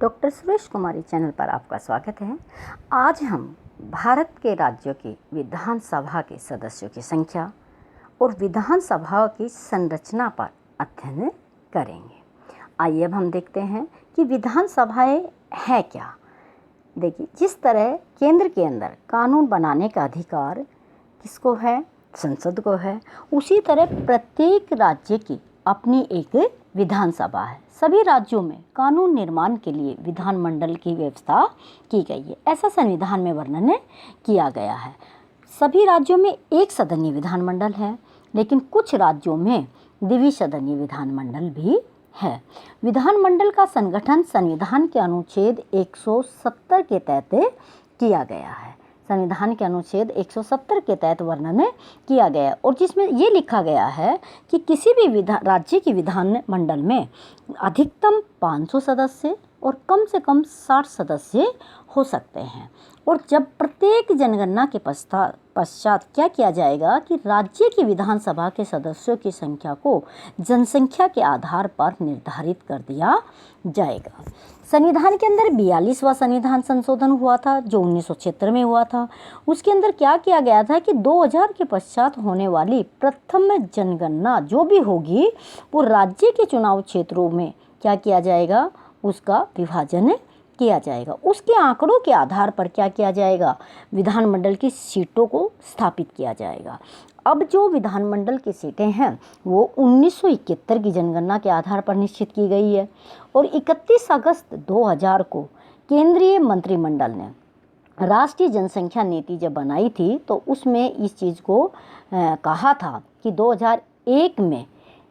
Doctor Suresh कुमारी channel पर आपका स्वागत है। आज हम भारत के राज्यों की विधानसभा के सदस्यों की संख्या और विधानसभा की संरचना पर अध्ययन करेंगे। आइए अब हम देखते हैं कि विधानसभाएं है क्या। देखिए, जिस तरह केंद्र के अंदर कानून बनाने का अधिकार किसको है, संसद को है, उसी तरह प्रत्येक राज्य की अपनी एक विधानसभा है। सभी राज्यों में कानून निर्माण के लिए विधानमंडल की व्यवस्था की गई है, ऐसा संविधान में वर्णन किया गया है। सभी राज्यों में एक सदनीय विधानमंडल है, लेकिन कुछ राज्यों में द्विसदनीय विधानमंडल भी है। विधानमंडल का संगठन संविधान के अनुच्छेद 170 के तहत किया गया है। संविधान के अनुच्छेद 170 के तहत वर्णन किया गया और जिसमें ये लिखा गया है कि किसी भी राज्य की विधानमंडल में अधिकतम 500 सदस्य और कम से कम 60 सदस्य हो सकते हैं। और जब प्रत्येक जनगणना के पश्चात क्या किया जाएगा कि राज्य की विधानसभा के सदस्यों की संख्या को जनसंख्या के आधार पर निर्धारित कर दिया जाएगा। संविधान के अंदर 42वां संविधान संशोधन हुआ था, जो 1976 में हुआ था। उसके अंदर क्या किया गया था कि 2000 के पश्चात होने वाली प्रथम जनगणना जो भी होगी वो राज्य के चुनाव क्षेत्रों में क्या किया जाएगा, उसका विभाजन किया जाएगा। उसके आंकड़ों के आधार पर क्या किया जाएगा, विधानमंडल की सीटों को स्थापित किया जाएगा। अब जो विधानमंडल की सीटें हैं वो 1971 की जनगणना के आधार पर निश्चित की गई है और 31 अगस्त 2000 को केंद्रीय मंत्रिमंडल ने राष्ट्रीय जनसंख्या नीति जब बनाई थी तो उसमें इस चीज़ को कहा था कि 2001 में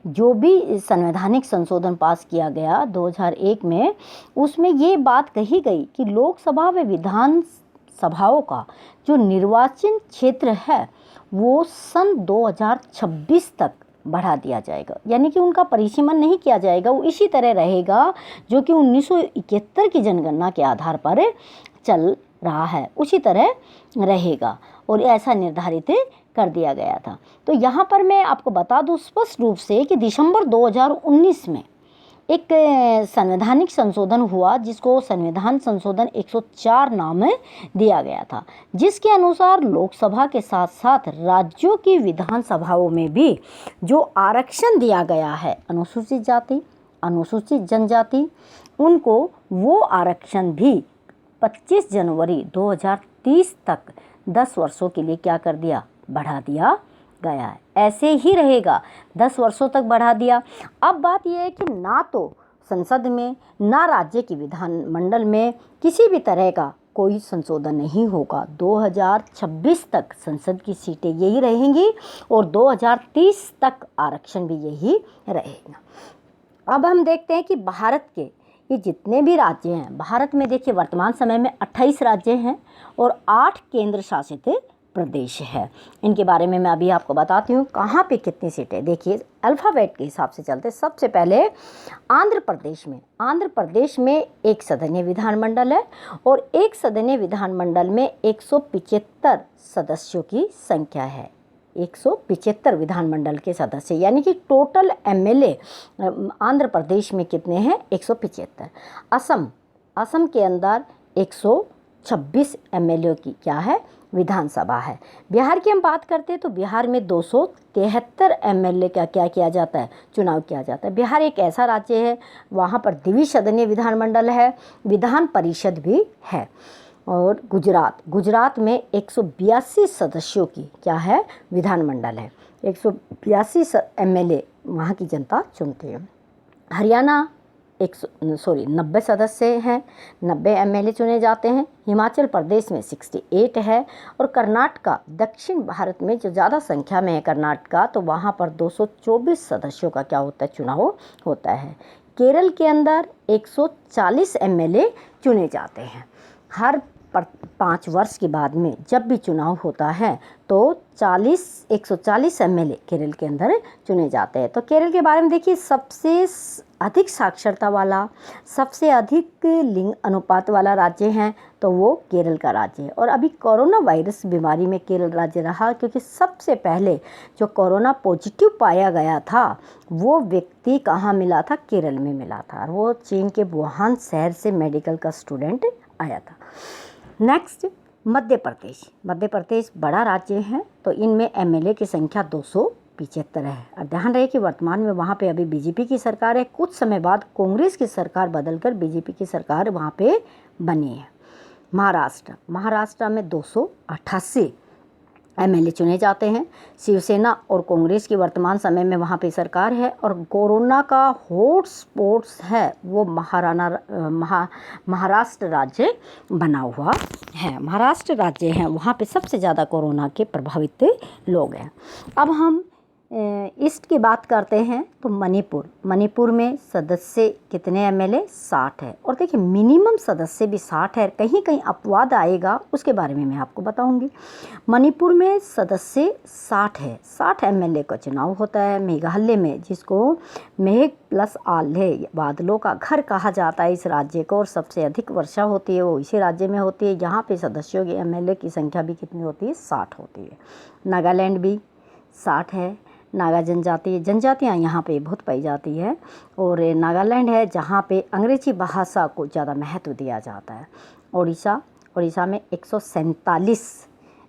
जो भी संवैधानिक संशोधन पास किया गया 2001 में, उसमें ये बात कही गई कि लोकसभा व विधान सभाओं का जो निर्वाचन क्षेत्र है वो सन 2026 तक बढ़ा दिया जाएगा, यानी कि उनका परिसीमन नहीं किया जाएगा, वो इसी तरह रहेगा जो कि 1971 की जनगणना के आधार पर चल रहा है, उसी तरह रहेगा और ऐसा निर्धारित कर दिया गया था। तो यहाँ पर मैं आपको बता दूँ स्पष्ट रूप से कि दिसंबर 2019 में एक संवैधानिक संशोधन हुआ जिसको संविधान संशोधन 104 नाम दिया गया था, जिसके अनुसार लोकसभा के साथ साथ राज्यों की विधानसभाओं में भी जो आरक्षण दिया गया है अनुसूचित जाति, अनुसूचित जनजाति, उनको वो आरक्षण भी 25 जनवरी 2030 तक 10 वर्षों के लिए क्या कर दिया, बढ़ा दिया गया है। ऐसे ही रहेगा, 10 वर्षों तक बढ़ा दिया। अब बात यह है कि ना तो संसद में ना राज्य की विधानमंडल में किसी भी तरह का कोई संशोधन नहीं होगा। 2026 तक संसद की सीटें यही रहेंगी और 2030 तक आरक्षण भी यही रहेगा। अब हम देखते हैं कि भारत के ये जितने भी राज्य हैं, भारत में देखिए वर्तमान समय में 28 राज्य हैं और 8 केंद्र शासित प्रदेश है। इनके बारे में मैं अभी आपको बताती हूँ कहाँ पे कितनी सीटें। देखिए अल्फ़ाबेट के हिसाब से चलते, सबसे पहले आंध्र प्रदेश में एक सदनीय विधानमंडल है और एक सदनीय विधानमंडल में 175 सदस्यों की संख्या है। 175 विधानमंडल के सदस्य, यानी कि टोटल एमएलए आंध्र प्रदेश में कितने हैं, 175। असम के अंदर 126 एमएलए की क्या है, विधानसभा है। बिहार की हम बात करते हैं तो बिहार में 273 एमएलए का क्या किया जाता है, चुनाव किया जाता है। बिहार एक ऐसा राज्य है वहाँ पर द्विसदनीय विधानमंडल है, विधान परिषद भी है। और गुजरात में 182 सदस्यों की क्या है, विधानमंडल है। 182 एमएलए वहाँ की जनता चुनती है। हरियाणा 90 सदस्य हैं, 90 एमएलए चुने जाते हैं। हिमाचल प्रदेश में 68 है और कर्नाटका, दक्षिण भारत में जो ज़्यादा संख्या में है कर्नाटका, तो वहाँ पर 224 सदस्यों का क्या होता है, चुनाव होता है। केरल के अंदर 140 एमएलए चुने जाते हैं। हर 5 वर्ष के बाद में जब भी चुनाव होता है तो 140 एमएलए केरल के अंदर चुने जाते हैं। तो केरल के बारे में देखिए, सबसे अधिक साक्षरता वाला, सबसे अधिक लिंग अनुपात वाला राज्य है तो वो केरल का राज्य है। और अभी कोरोना वायरस बीमारी में केरल राज्य रहा, क्योंकि सबसे पहले जो कोरोना पॉजिटिव पाया गया था वो व्यक्ति कहाँ मिला था? केरल में मिला था, और वो चीन के वुहान शहर से मेडिकल का स्टूडेंट आया था। नेक्स्ट, मध्य प्रदेश। मध्य प्रदेश बड़ा राज्य है, तो इनमें एमएलए की संख्या 275 है। और ध्यान रहे कि वर्तमान में वहाँ पे अभी बीजेपी की सरकार है। कुछ समय बाद कांग्रेस की सरकार बदलकर बीजेपी की सरकार वहाँ पे बनी है। महाराष्ट्र में 288 एमएलए चुने जाते हैं। शिवसेना और कांग्रेस की वर्तमान समय में वहाँ पे सरकार है। और कोरोना का हॉट स्पॉट्स है वो महाराष्ट्र राज्य बना हुआ है। महाराष्ट्र राज्य है, वहाँ पे सबसे ज़्यादा कोरोना के प्रभावित लोग हैं। अब हम ईस्ट की बात करते हैं तो मणिपुर में सदस्य कितने एमएलए? 60 है। और देखिए, मिनिमम सदस्य भी 60 है। कहीं कहीं अपवाद आएगा, उसके बारे में मैं आपको बताऊंगी। मणिपुर में सदस्य 60 है। 60 एमएलए का चुनाव होता है। मेघालय में, जिसको मेघ प्लस आल्हे बादलों का घर कहा जाता है इस राज्य को, और सबसे अधिक वर्षा होती है वो इसी राज्य में होती है। यहाँ पे सदस्यों की एमएलए की संख्या भी कितनी होती है? 60 होती है। नागालैंड भी 60 है। नागा जनजातियाँ यहाँ पे बहुत पाई जाती है। और नागालैंड है जहाँ पे अंग्रेजी भाषा को ज़्यादा महत्व दिया जाता है। उड़ीसा में 147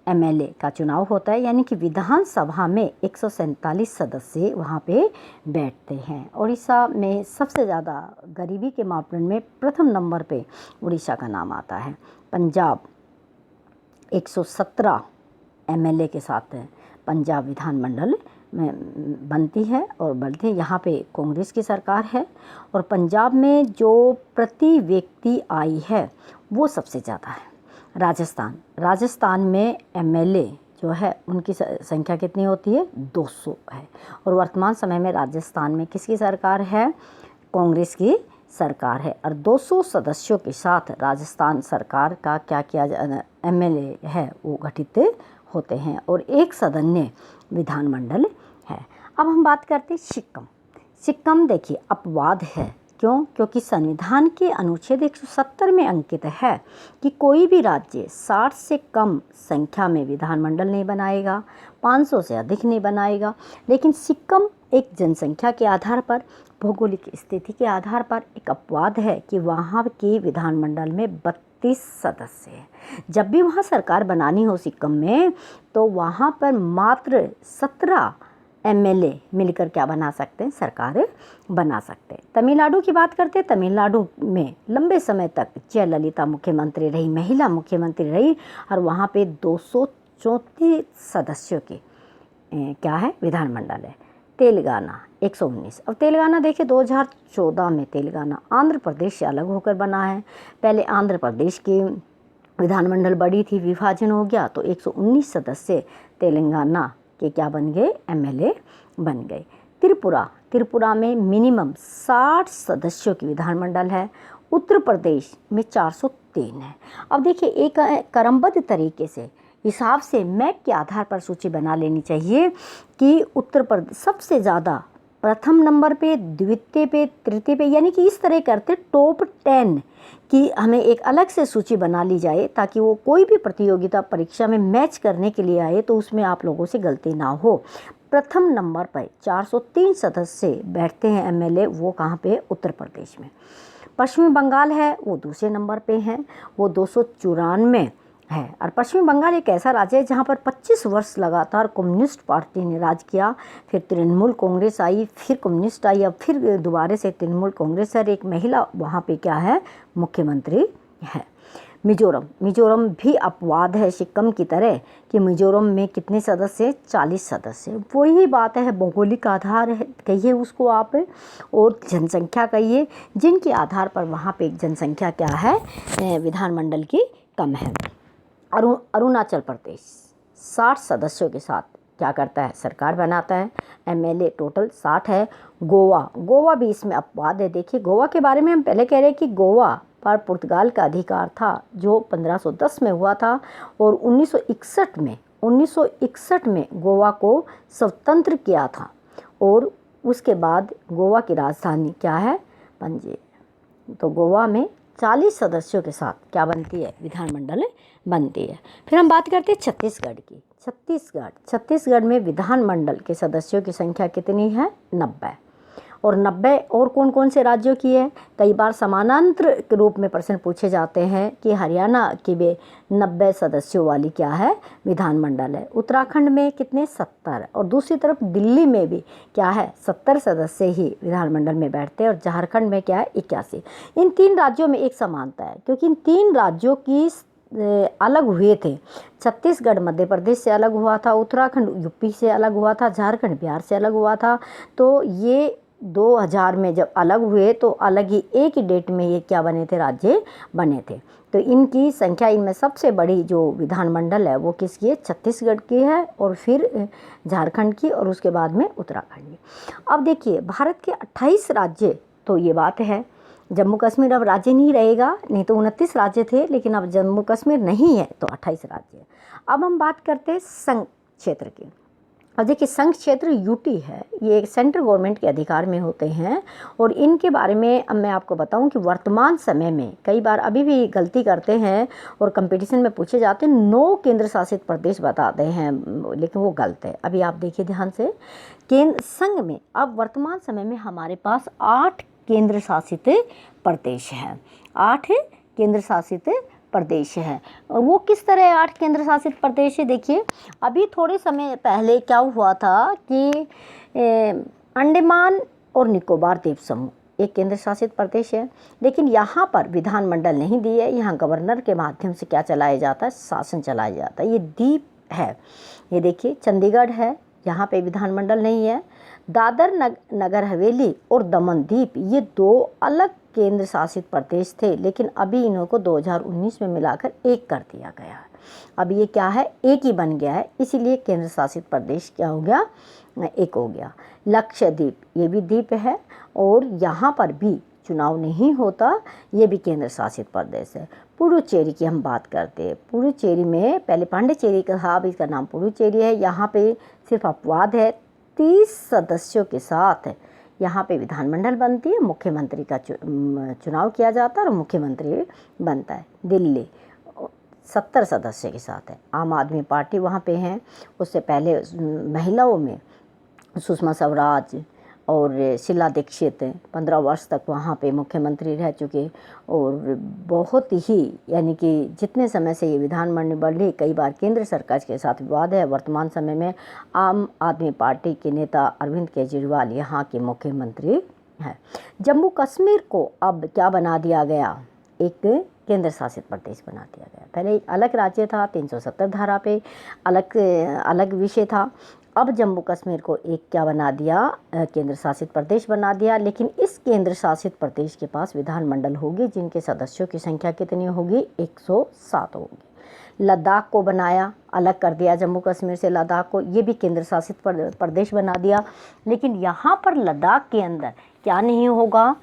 एमएलए का चुनाव होता है, यानी कि विधानसभा में 147 सदस्य वहाँ पे बैठते हैं। उड़ीसा में सबसे ज़्यादा गरीबी के मापदंड में प्रथम नंबर पे उड़ीसा का नाम आता है। पंजाब 117 एमएलए के साथ पंजाब विधानमंडल में बनती है और बढ़ती है। यहाँ पे कांग्रेस की सरकार है। और पंजाब में जो प्रति व्यक्ति आय है वो सबसे ज़्यादा है। राजस्थान में एमएलए जो है उनकी संख्या कितनी होती है? 200 है। और वर्तमान समय में राजस्थान में किसकी सरकार है? कांग्रेस की सरकार है। और 200 सदस्यों के साथ राजस्थान सरकार का क्या किया एमएलए है वो गठित होते हैं, और एक सदस्य विधानमंडल है। अब हम बात करते हैं सिक्किम देखिए, अपवाद है। क्यों? क्योंकि संविधान के अनुच्छेद 170 में अंकित है कि कोई भी राज्य 60 से कम संख्या में विधानमंडल नहीं बनाएगा, 500 से अधिक नहीं बनाएगा। लेकिन सिक्किम एक जनसंख्या के आधार पर, भौगोलिक स्थिति के आधार पर एक अपवाद है कि वहाँ के विधानमंडल में 32 सदस्य हैं। जब भी वहाँ सरकार बनानी हो सिक्किम में, तो वहाँ पर मात्र 17 एमएलए मिलकर क्या बना सकते हैं? सरकार बना सकते हैं। तमिलनाडु की बात करते हैं। तमिलनाडु में लंबे समय तक जयललिता मुख्यमंत्री रही, महिला मुख्यमंत्री रही, और वहाँ पे 234 सदस्यों की क्या है? विधानमंडल है। तेलंगाना 119। अब तेलंगाना देखिए, 2014 में तेलंगाना आंध्र प्रदेश से अलग होकर बना है। पहले आंध्र प्रदेश की विधानमंडल बड़ी थी, विभाजन हो गया तो 119 सदस्य तेलंगाना के क्या बन गए? एमएलए बन गए। त्रिपुरा में मिनिमम 60 सदस्यों की विधानमंडल है। उत्तर प्रदेश में 403 है। अब देखिए, एक क्रमबद्ध तरीके से हिसाब से मैप के आधार पर सूची बना लेनी चाहिए कि उत्तर प्रदेश सबसे ज़्यादा प्रथम नंबर पे, द्वितीय पे, तृतीय पे, यानी कि इस तरह करते टॉप 10 की हमें एक अलग से सूची बना ली जाए, ताकि वो कोई भी प्रतियोगिता परीक्षा में मैच करने के लिए आए तो उसमें आप लोगों से गलती ना हो। प्रथम नंबर पर 403 सदस्य बैठते हैं एमएलए, वो कहाँ पे? उत्तर प्रदेश में। पश्चिमी बंगाल है वो दूसरे नंबर पे है, वो 294 है। और पश्चिमी बंगाल एक ऐसा राज्य है जहाँ पर 25 वर्ष लगातार कम्युनिस्ट पार्टी ने राज किया, फिर तृणमूल कांग्रेस आई, फिर कम्युनिस्ट आई, अब फिर दोबारा से तृणमूल कांग्रेस है। एक महिला वहाँ पे क्या है? मुख्यमंत्री है। मिजोरम भी अपवाद है सिक्किम की तरह कि मिजोरम में कितने सदस्य? 40 सदस्य। वही बात है, भौगोलिक आधार है कहिए उसको आप, और जनसंख्या कहिए, जिनके आधार पर वहाँ पे जनसंख्या क्या है? विधानमंडल की कम है। अरुणाचल प्रदेश 60 सदस्यों के साथ क्या करता है? सरकार बनाता है। एमएलए टोटल 60 है। गोवा भी इसमें अपवाद है। देखिए, गोवा के बारे में हम पहले कह रहे हैं कि गोवा पर पुर्तगाल का अधिकार था, जो 1510 में हुआ था, और 1961 में गोवा को स्वतंत्र किया था। और उसके बाद गोवा की राजधानी क्या है? पणजी। तो गोवा में 40 सदस्यों के साथ क्या बनती है? विधानमंडल बनती है। फिर हम बात करते हैं छत्तीसगढ़ की। छत्तीसगढ़ में विधानमंडल के सदस्यों की संख्या कितनी है? 90। और 90 और कौन कौन से राज्यों की है? कई बार समानांतर के रूप में प्रश्न पूछे जाते हैं कि हरियाणा की भी 90 सदस्यों वाली क्या है? विधानमंडल है। उत्तराखंड में कितने? 70। और दूसरी तरफ दिल्ली में भी क्या है? 70 सदस्य ही विधानमंडल में बैठते हैं। और झारखंड में क्या है? 81। इन 3 राज्यों में एक समानता है, क्योंकि इन 3 राज्यों की अलग हुए थे। छत्तीसगढ़ मध्य प्रदेश से अलग हुआ था, उत्तराखंड यूपी से अलग हुआ था, झारखंड बिहार से अलग हुआ था। तो ये 2000 में जब अलग हुए तो अलग ही एक ही डेट में ये क्या बने थे? राज्य बने थे। तो इनकी संख्या, इनमें सबसे बड़ी जो विधानमंडल है वो किसकी है? छत्तीसगढ़ की है, और फिर झारखंड की, और उसके बाद में उत्तराखंड की। अब देखिए, भारत के 28 राज्य, तो ये बात है, जम्मू कश्मीर अब राज्य नहीं रहेगा, नहीं तो 29 राज्य थे, लेकिन अब जम्मू कश्मीर नहीं है तो 28 राज्य है। अब हम बात करते हैं संघ क्षेत्र की। अब देखिए, संघ क्षेत्र यूटी है, ये सेंट्रल गवर्नमेंट के अधिकार में होते हैं। और इनके बारे में अब मैं आपको बताऊं कि वर्तमान समय में कई बार अभी भी गलती करते हैं और कंपटीशन में पूछे जाते हैं, 9 केंद्र शासित प्रदेश बताते हैं, लेकिन वो गलत है। अभी आप देखिए ध्यान से, केंद्र संघ में अब वर्तमान समय में हमारे पास 8 केंद्र शासित प्रदेश हैं। 8 केंद्र शासित प्रदेश है। वो किस तरह 8 केंद्र शासित प्रदेश है? देखिए, अभी थोड़े समय पहले क्या हुआ था कि अंडमान और निकोबार द्वीप समूह एक केंद्र शासित प्रदेश है, लेकिन यहाँ पर विधानमंडल नहीं दिए है। यहाँ गवर्नर के माध्यम से क्या चलाया जाता है? शासन चलाया जाता है। ये द्वीप है, ये देखिए चंडीगढ़ है, यहाँ पे विधानमंडल नहीं है। दादर नगर हवेली और दमन द्वीप, ये 2 अलग केंद्र शासित प्रदेश थे, लेकिन अभी इन्हों को 2019 में मिलाकर एक कर दिया गया है। अब ये क्या है? एक ही बन गया है, इसीलिए केंद्र शासित प्रदेश क्या हो गया? एक हो गया। लक्षद्वीप, ये भी द्वीप है, और यहाँ पर भी चुनाव नहीं होता, ये भी केंद्र शासित प्रदेश है। पुडुचेरी की हम बात करते हैं। पुडुचेरी में पहले पांडिचेरी का था, अब इसका नाम पुडुचेरी है। यहाँ पे सिर्फ अपवाद है, 30 सदस्यों के साथ यहाँ पे विधानमंडल बनती है, मुख्यमंत्री का चुनाव किया जाता है और मुख्यमंत्री बनता है। दिल्ली 70 सदस्य के साथ है। आम आदमी पार्टी वहाँ पे है। उससे पहले महिलाओं में सुषमा स्वराज और शीला दीक्षित 15 वर्ष तक वहाँ पे मुख्यमंत्री रह चुके, और बहुत ही, यानी कि जितने समय से ये विधानमंडल बढ़ी, कई बार केंद्र सरकार के साथ विवाद है। वर्तमान समय में आम आदमी पार्टी के नेता अरविंद केजरीवाल यहाँ के मुख्यमंत्री हैं। जम्मू कश्मीर को अब क्या बना दिया गया? एक केंद्र शासित प्रदेश बना दिया गया। पहले एक अलग राज्य था, 370 धारा पे अलग विषय था। अब जम्मू कश्मीर को एक क्या बना दिया? केंद्र शासित प्रदेश बना दिया। लेकिन इस केंद्र शासित प्रदेश के पास विधानमंडल होगी, जिनके सदस्यों की संख्या कितनी होगी? 107 होगी। लद्दाख को बनाया, अलग कर दिया जम्मू कश्मीर से लद्दाख को, ये भी केंद्र शासित प्रदेश बना दिया। लेकिन यहाँ पर लद्दाख के अंदर क्या नहीं होगा?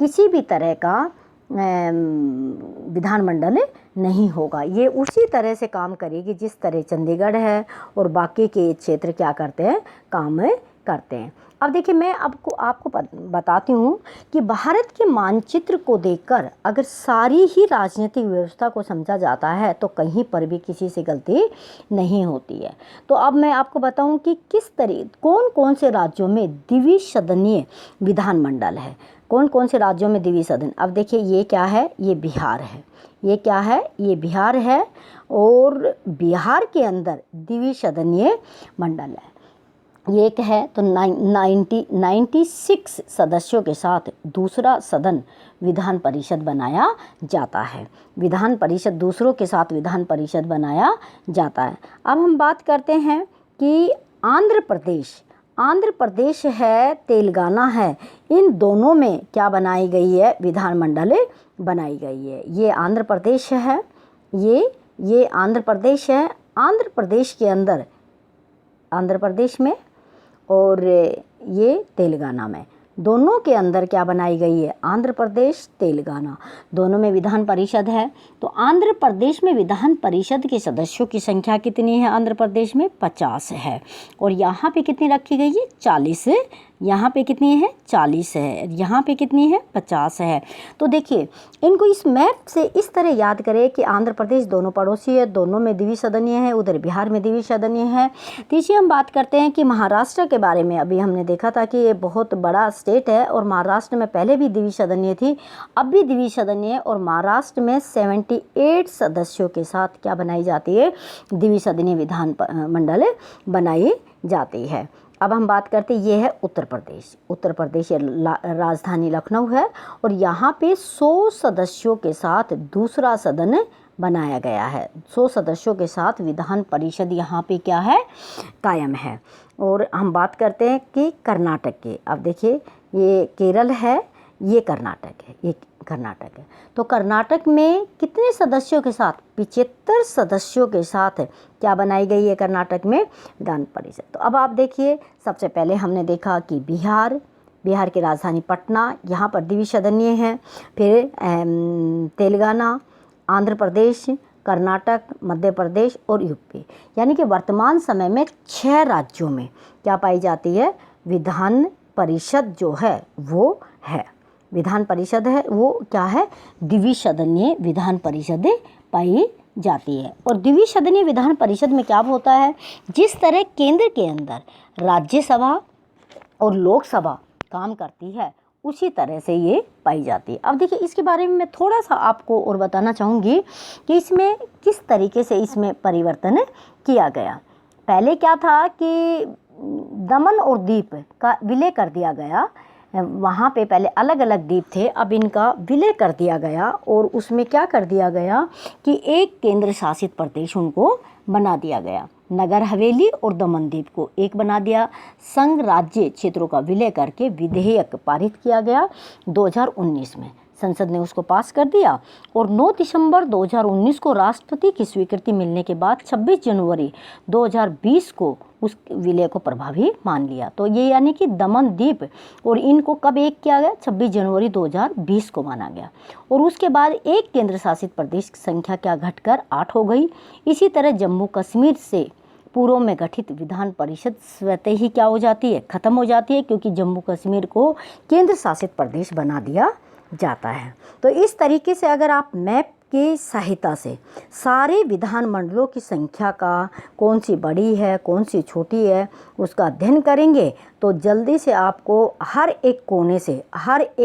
किसी भी तरह का विधानमंडल नहीं होगा। ये उसी तरह से काम करेगी जिस तरह चंडीगढ़ है और बाकी के क्षेत्र क्या करते हैं? काम करते हैं। अब देखिए, मैं आपको बताती हूँ कि भारत के मानचित्र को देखकर अगर सारी ही राजनीतिक व्यवस्था को समझा जाता है तो कहीं पर भी किसी से गलती नहीं होती है। तो अब मैं आपको बताऊँ कि किस तरह कौन कौन से राज्यों में द्विसदनीय विधानमंडल है। कौन कौन से राज्यों में द्विसदन? अब देखिए, ये क्या है? ये बिहार है। ये क्या है? ये बिहार है, और बिहार के अंदर द्विसदनीय मंडल है। ये एक है तो 96 सदस्यों के साथ दूसरा सदन विधान परिषद बनाया जाता है। विधान परिषद दूसरों के साथ विधान परिषद बनाया जाता है। अब हम बात करते हैं कि आंध्र प्रदेश है, तेलंगाना है, इन दोनों में क्या बनाई गई है? विधानमंडल बनाई गई है। ये आंध्र प्रदेश है, ये आंध्र प्रदेश है। आंध्र प्रदेश के अंदर, आंध्र प्रदेश में, और ये तेलंगाना में। दोनों के अंदर क्या बनाई गई है, आंध्र प्रदेश तेलंगाना, दोनों में विधान परिषद है। तो आंध्र प्रदेश में विधान परिषद के सदस्यों की संख्या कितनी है, आंध्र प्रदेश में 50 है। और यहाँ पे कितनी रखी गई है, 40 है। यहाँ पे कितनी है, 40 है। यहाँ पे कितनी है, 50 है। तो देखिए इनको इस मैप से इस तरह याद करें कि आंध्र प्रदेश दोनों पड़ोसी है, दोनों में द्विसदनीय है, उधर बिहार में द्विसदनीय है। तीसरी हम बात करते हैं कि महाराष्ट्र के बारे में। अभी हमने देखा था कि ये बहुत बड़ा स्टेट है और महाराष्ट्र में पहले भी द्विसदनीय थी, अब भी द्विसदनीय है। और महाराष्ट्र में 78 सदस्यों के साथ क्या बनाई जाती है, द्विसदनीय विधान मंडल बनाई जाती है। अब हम बात करते हैं, ये है उत्तर प्रदेश। उत्तर प्रदेश राजधानी लखनऊ है और यहाँ पे 100 सदस्यों के साथ दूसरा सदन बनाया गया है। 100 सदस्यों के साथ विधान परिषद यहाँ पे क्या है, कायम है। और हम बात करते हैं कि कर्नाटक के। अब देखिए ये केरल है, ये कर्नाटक है, ये कर्नाटक है। तो कर्नाटक में कितने सदस्यों के साथ, 75 सदस्यों के साथ क्या बनाई गई है कर्नाटक में, विधान परिषद। तो अब आप देखिए, सबसे पहले हमने देखा कि बिहार की राजधानी पटना, यहाँ पर द्विसदनीय है। फिर तेलंगाना, आंध्र प्रदेश, कर्नाटक, मध्य प्रदेश और यूपी, यानी कि वर्तमान समय में 6 राज्यों में क्या पाई जाती है, विधान परिषद जो है वो है, विधान परिषद है वो क्या है, द्विसदनीय विधान परिषद पाई जाती है। और द्विसदनीय विधान परिषद में क्या होता है, जिस तरह केंद्र के अंदर राज्यसभा और लोकसभा काम करती है उसी तरह से ये पाई जाती है। अब देखिए इसके बारे में मैं थोड़ा सा आपको और बताना चाहूँगी कि इसमें किस तरीके से इसमें परिवर्तन किया गया। पहले क्या था कि दमन और दीव का विलय कर दिया गया। वहाँ पे पहले अलग अलग द्वीप थे, अब इनका विलय कर दिया गया और उसमें क्या कर दिया गया कि एक केंद्र शासित प्रदेश उनको बना दिया गया। नगर हवेली और दमन द्वीप को एक बना दिया। संघ राज्य क्षेत्रों का विलय करके विधेयक पारित किया गया 2019 में, संसद ने उसको पास कर दिया। और 9 दिसंबर 2019 को राष्ट्रपति की स्वीकृति मिलने के बाद 26 जनवरी 2020 को उस विलय को प्रभावी मान लिया। तो ये यानी कि दमन द्वीप और इनको कब एक किया गया, 26 जनवरी 2020 को माना गया। और उसके बाद एक केंद्र शासित प्रदेश की संख्या क्या घटकर 8 हो गई। इसी तरह जम्मू कश्मीर से पूर्व में गठित विधान परिषद स्वतः ही क्या हो जाती है, खत्म हो जाती है, क्योंकि जम्मू कश्मीर को केंद्र शासित प्रदेश बना दिया जाता है। तो इस तरीके से अगर आप मैप की सहायता से सारे विधान मंडलों की संख्या का, कौन सी बड़ी है कौन सी छोटी है, उसका अध्ययन करेंगे तो जल्दी से आपको हर एक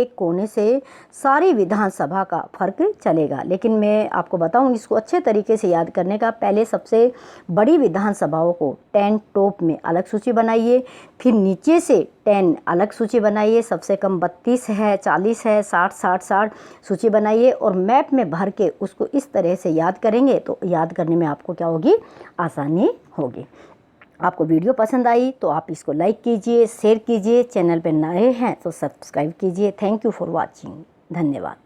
कोने से सारी विधानसभा का फर्क चलेगा। लेकिन मैं आपको बताऊं, इसको अच्छे तरीके से याद करने का, पहले सबसे बड़ी विधानसभाओं को 10 टॉप में अलग सूची बनाइए, फिर नीचे से 10 अलग सूची बनाइए, सबसे कम 32 है, 40 है, 60 सूची बनाइए और मैप में भर के उसको इस तरह से याद करेंगे तो याद करने में आपको क्या होगी, आसानी होगी। आपको वीडियो पसंद आई तो आप इसको लाइक कीजिए, शेयर कीजिए, चैनल पर नए हैं तो सब्सक्राइब कीजिए। Thank you for watching. धन्यवाद।